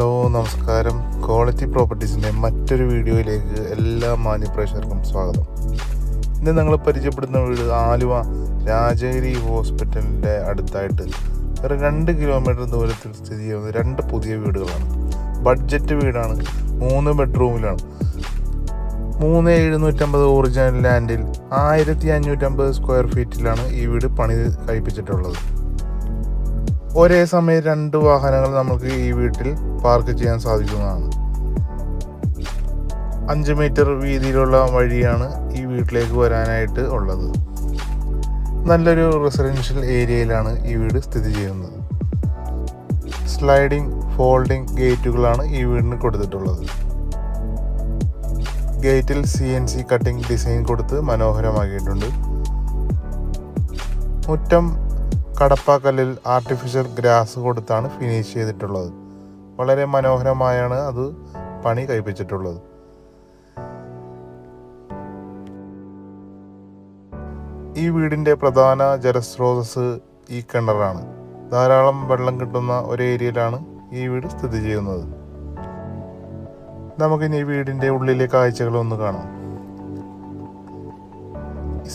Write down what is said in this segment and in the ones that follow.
Hello നമസ്കാരം. Quality പ്രോപ്പർട്ടീസിൻ്റെ മറ്റൊരു വീഡിയോയിലേക്ക് എല്ലാ മാന്യപ്രേക്ഷകർക്കും സ്വാഗതം. ഇന്ന് ഞങ്ങൾ പരിചയപ്പെടുന്ന വീട് ആലുവ രാജഗിരി ഹോസ്പിറ്റലിൻ്റെ അടുത്തായിട്ട് ഒരു 2 കിലോമീറ്റർ ദൂരത്തിൽ സ്ഥിതി ചെയ്യുന്ന 2 പുതിയ വീടുകളാണ്. ബഡ്ജറ്റ് വീടാണ്, 3 ബെഡ്റൂമിലാണ്. 3750 ഒറിജിനൽ ലാൻഡിൽ 1550 സ്ക്വയർ ഫീറ്റിലാണ് ഈ വീട് പണി കഴിപ്പിച്ചിട്ടുള്ളത്. ഒരേ സമയം 2 വാഹനങ്ങൾ നമുക്ക് ഈ വീട്ടിൽ പാർക്ക് ചെയ്യാൻ സാധിക്കുന്നതാണ്. 5 മീറ്റർ വീതിയിലുള്ള വഴിയാണ് ഈ വീട്ടിലേക്ക് വരാനായിട്ട് ഉള്ളത്. നല്ലൊരു റെസിഡൻഷ്യൽ ഏരിയയിലാണ് ഈ വീട് സ്ഥിതി ചെയ്യുന്നത്. സ്ലൈഡിംഗ് ഫോൾഡിംഗ് ഗേറ്റുകളാണ് ഈ വീടിന് കൊടുത്തിട്ടുള്ളത്. ഗേറ്റിൽ CNC കട്ടിംഗ് ഡിസൈൻ കൊടുത്ത് മനോഹരമാക്കിയിട്ടുണ്ട്. മുറ്റം കടപ്പാക്കല്ലിൽ ആർട്ടിഫിഷ്യൽ ഗ്രാസ് കൊടുത്താണ് ഫിനിഷ് ചെയ്തിട്ടുള്ളത്. വളരെ മനോഹരമായാണ് അത് പണി കഴിപ്പിച്ചിട്ടുള്ളത്. ഈ വീടിൻ്റെ പ്രധാന ജലസ്രോതസ് ഈ കിണറാണ്. ധാരാളം വെള്ളം കിട്ടുന്ന ഒരു ഏരിയയിലാണ് ഈ വീട് സ്ഥിതി ചെയ്യുന്നത്. നമുക്കിനി ഈ വീടിൻ്റെ ഉള്ളിലെ കാഴ്ചകളൊന്ന് കാണാം.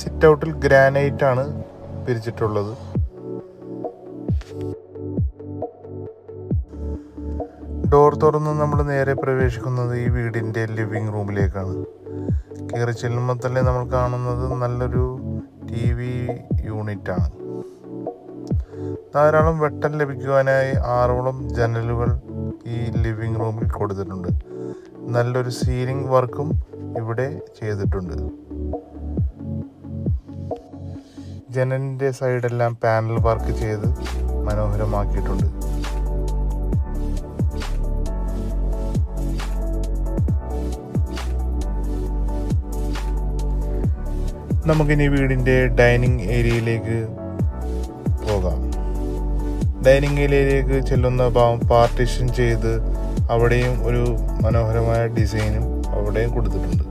സിറ്റ് ഔട്ടിൽ ഗ്രാനൈറ്റ് ആണ് പിരിച്ചിട്ടുള്ളത്. ഡോർ തുറന്ന് നമ്മൾ നേരെ പ്രവേശിക്കുന്നത് ഈ വീടിൻ്റെ ലിവിങ് റൂമിലേക്കാണ്. കയറി ചെല്ലുമ്പോൾ തന്നെ നമ്മൾ കാണുന്നത് നല്ലൊരു TV യൂണിറ്റാണ്. ധാരാളം വെട്ടം ലഭിക്കുവാനായി 6ഓളം ജനലുകൾ ഈ ലിവിങ് റൂമിൽ കൊടുത്തിട്ടുണ്ട്. നല്ലൊരു സീലിംഗ് വർക്കും ഇവിടെ ചെയ്തിട്ടുണ്ട്. ജനലിൻ്റെ സൈഡെല്ലാം പാനൽ വർക്ക് ചെയ്ത് മനോഹരമാക്കിയിട്ടുണ്ട്. നമുക്കിനി വീടിൻ്റെ ഡൈനിങ് ഏരിയയിലേക്ക് പോകാം. ഡൈനിങ് ഏരിയയിലേക്ക് ചെല്ലുന്ന ഭാഗം പാർട്ടീഷൻ ചെയ്ത് അവിടെയും ഒരു മനോഹരമായ ഡിസൈനും അവിടെയും കൊടുത്തിട്ടുണ്ട്.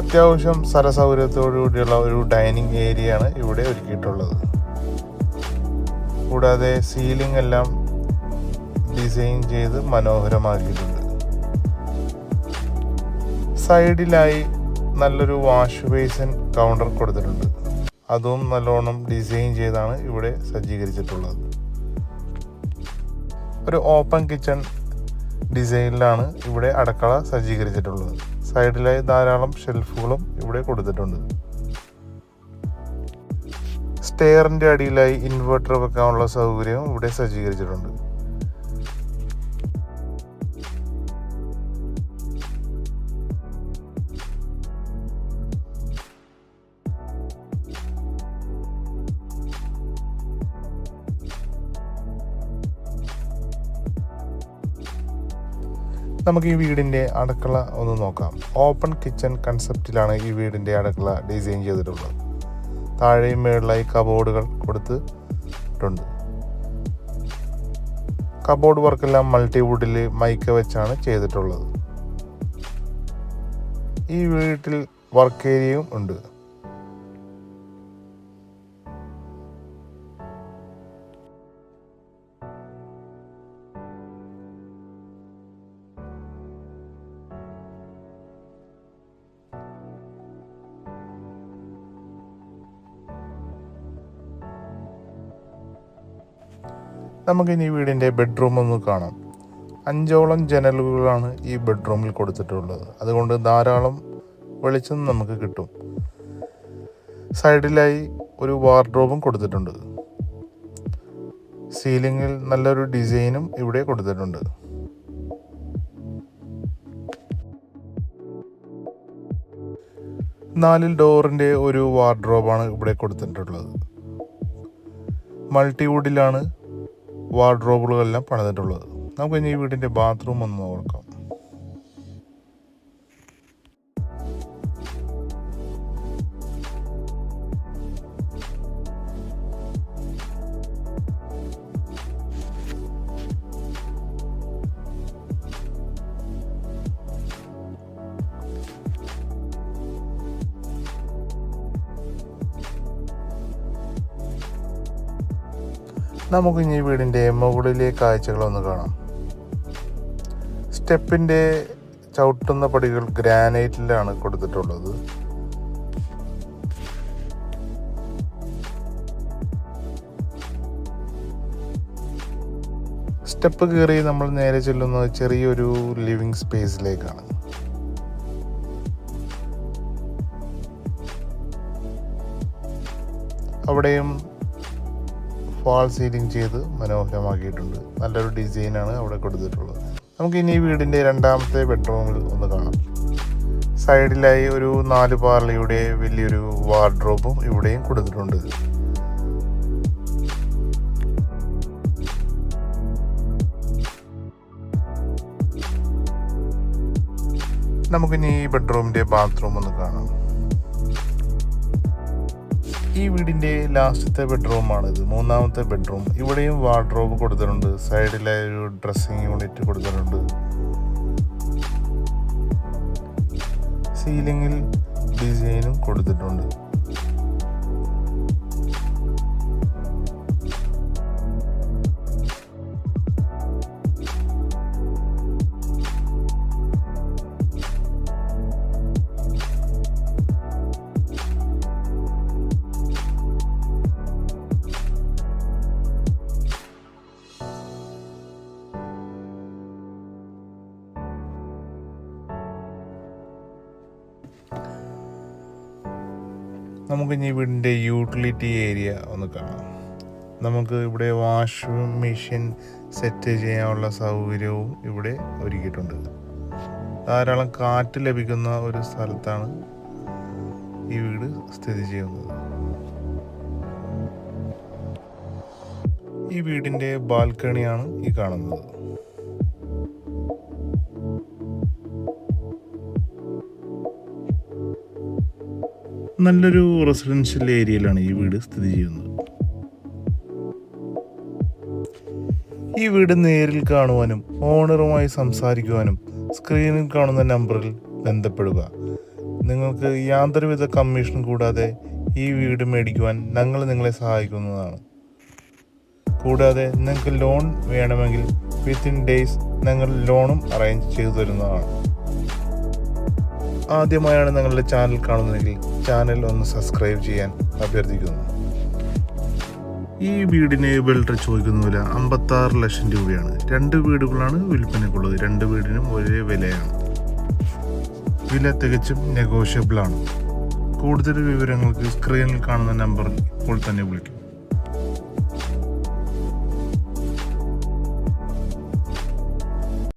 അത്യാവശ്യം സ്ഥലസൗകര്യത്തോടുകൂടിയുള്ള ഒരു ഡൈനിങ് ഏരിയയാണ് ഇവിടെ ഒരുക്കിയിട്ടുള്ളത്. കൂടാതെ സീലിംഗ് എല്ലാം ഡിസൈൻ ചെയ്ത് മനോഹരമാക്കിയിട്ടുണ്ട്. സൈഡിലായി നല്ലൊരു വാഷ് ബേസിൻ കൗണ്ടർ കൊടുത്തിട്ടുണ്ട്. അതും നല്ലോണം ഡിസൈൻ ചെയ്താണ് ഇവിടെ സജ്ജീകരിച്ചിട്ടുള്ളത്. ഒരു ഓപ്പൺ കിച്ചൺ ഡിസൈനിലാണ് ഇവിടെ അടുക്കള സജ്ജീകരിച്ചിട്ടുള്ളത്. സൈഡിലായി ധാരാളം ഷെൽഫുകളും ഇവിടെ കൊടുത്തിട്ടുണ്ട്. സ്റ്റെയറിൻ്റെ അടിയിലായി ഇൻവെർട്ടർ വെക്കാനുള്ള സൗകര്യവും ഇവിടെ സജ്ജീകരിച്ചിട്ടുണ്ട്. നമുക്ക് ഈ വീടിൻ്റെ അടുക്കള ഒന്ന് നോക്കാം. ഓപ്പൺ കിച്ചൺ കൺസെപ്റ്റിലാണ് ഈ വീടിൻ്റെ അടുക്കള ഡിസൈൻ ചെയ്തിട്ടുള്ളത്. താഴെയും മേളിലായി കബോർഡുകൾ കൊടുത്തിട്ടുണ്ട്. കബോർഡ് വർക്കെല്ലാം മൾട്ടിവുഡിൽ മൈക്ക വെച്ചാണ് ചെയ്തിട്ടുള്ളത്. ഈ വീട്ടിൽ വർക്ക് ഏരിയയും ഉണ്ട്. നമുക്കിനി ഈ വീടിൻ്റെ ബെഡ്റൂം ഒന്ന് കാണാം. 5ഓളം ജനലുകളാണ് ഈ ബെഡ്റൂമിൽ കൊടുത്തിട്ടുള്ളത്. അതുകൊണ്ട് ധാരാളം വെളിച്ചം നമുക്ക് കിട്ടും. സൈഡിലായി ഒരു വാർഡ്രോബും കൊടുത്തിട്ടുണ്ട്. സീലിംഗിൽ നല്ലൊരു ഡിസൈനും ഇവിടെ കൊടുത്തിട്ടുണ്ട്. നാലിൽ ഡോറിൻ്റെ ഒരു വാർഡ്രോബാണ് ഇവിടെ കൊടുത്തിട്ടുള്ളത്. മൾട്ടിവുഡിലാണ് വാർഡ്രോബുകളെല്ലാം പണിതിട്ടുള്ളത്. നമുക്ക് ഇനി ഈ വീടിൻ്റെ ബാത്റൂം ഒന്ന് നോക്കാം. നമുക്ക് ഇനി വീടിൻ്റെ മുകളിലെ കാഴ്ചകളൊന്ന് കാണാം. സ്റ്റെപ്പിൻ്റെ ചവിട്ടുന്ന പടികൾ ഗ്രാനൈറ്റിലാണ് കൊടുത്തിട്ടുള്ളത്. സ്റ്റെപ്പ് കയറി നമ്മൾ നേരെ ചെല്ലുന്നത് ചെറിയൊരു ലിവിങ് സ്പേസിലേക്കാണ്. അവിടെയും ഫാൾ സീലിംഗ് ചെയ്ത് മനോഹരമാക്കിയിട്ടുണ്ട്. നല്ലൊരു ഡിസൈനാണ് അവിടെ കൊടുത്തിട്ടുള്ളത്. നമുക്ക് ഇനി വീടിൻ്റെ രണ്ടാമത്തെ ബെഡ്റൂമിൽ ഒന്ന് കാണാം. സൈഡിലായി ഒരു 4 പാർലയുടെ വലിയൊരു വാർഡ്രോബും ഇവിടെയും കൊടുത്തിട്ടുണ്ട്. നമുക്കിനി ഈ ബെഡ്റൂമിൻ്റെ ബാത്റൂം ഒന്ന് കാണാം. ഈ വീടിൻ്റെ ലാസ്റ്റത്തെ ബെഡ്റൂമാണിത്, 3ാമത്തെ ബെഡ്റൂം. ഇവിടെയും വാർഡ്രോബ് കൊടുത്തിട്ടുണ്ട്. സൈഡിലായി ഒരു ഡ്രസ്സിങ് യൂണിറ്റ് കൊടുത്തിട്ടുണ്ട്. സീലിങ്ങിൽ ഡിസൈനും കൊടുത്തിട്ടുണ്ട്. നമുക്ക് ഇനി വീടിൻ്റെ യൂട്ടിലിറ്റി ഏരിയ ഒന്ന് കാണാം. നമുക്ക് ഇവിടെ വാഷിംഗ് മെഷീൻ സെറ്റ് ചെയ്യാനുള്ള സൗകര്യവും ഇവിടെ ഒരുക്കിയിട്ടുണ്ട്. ധാരാളം കാറ്റ് ലഭിക്കുന്ന ഒരു സ്ഥലത്താണ് ഈ വീട് സ്ഥിതി ചെയ്യുന്നത്. ഈ വീടിൻ്റെ ബാൽക്കണിയാണ് ഈ കാണുന്നത്. നല്ലൊരു റെസിഡൻഷ്യൽ ഏരിയയിലാണ് ഈ വീട് സ്ഥിതി ചെയ്യുന്നത്. ഈ വീട് നേരിൽ കാണുവാനും ഓണറുമായി സംസാരിക്കുവാനും സ്ക്രീനിൽ കാണുന്ന നമ്പറിൽ ബന്ധപ്പെടുക. നിങ്ങൾക്ക് യാതൊരുവിധ കമ്മീഷൻ കൂടാതെ ഈ വീട് മേടിക്കുവാൻ ഞങ്ങൾ നിങ്ങളെ സഹായിക്കുന്നതാണ്. കൂടാതെ നിങ്ങൾക്ക് ലോൺ വേണമെങ്കിൽ വിത്തിൻ ഡേയ്സ് ഞങ്ങൾ ലോണും അറേഞ്ച് ചെയ്തു തരുന്നതാണ്. ആദ്യമായാണ് നിങ്ങളുടെ ചാനൽ കാണുന്നതെങ്കിൽ ചാനൽ ഒന്ന് സബ്സ്ക്രൈബ് ചെയ്യാൻ അഭ്യർത്ഥിക്കുന്നു. ഈ വീടിന് ബിൽഡർ ചോദിക്കുന്ന വില 56 ലക്ഷം രൂപയാണ്. 2 വീടുകളാണ് വിൽപ്പനയ്ക്കുള്ളത്. 2 വീടിനും ഒരേ വിലയാണ്. വില തികച്ചും നെഗോഷ്യബിൾ ആണ്. കൂടുതൽ വിവരങ്ങൾക്ക് സ്ക്രീനിൽ കാണുന്ന നമ്പറിൽ ഇപ്പോൾ തന്നെ വിളിക്കും.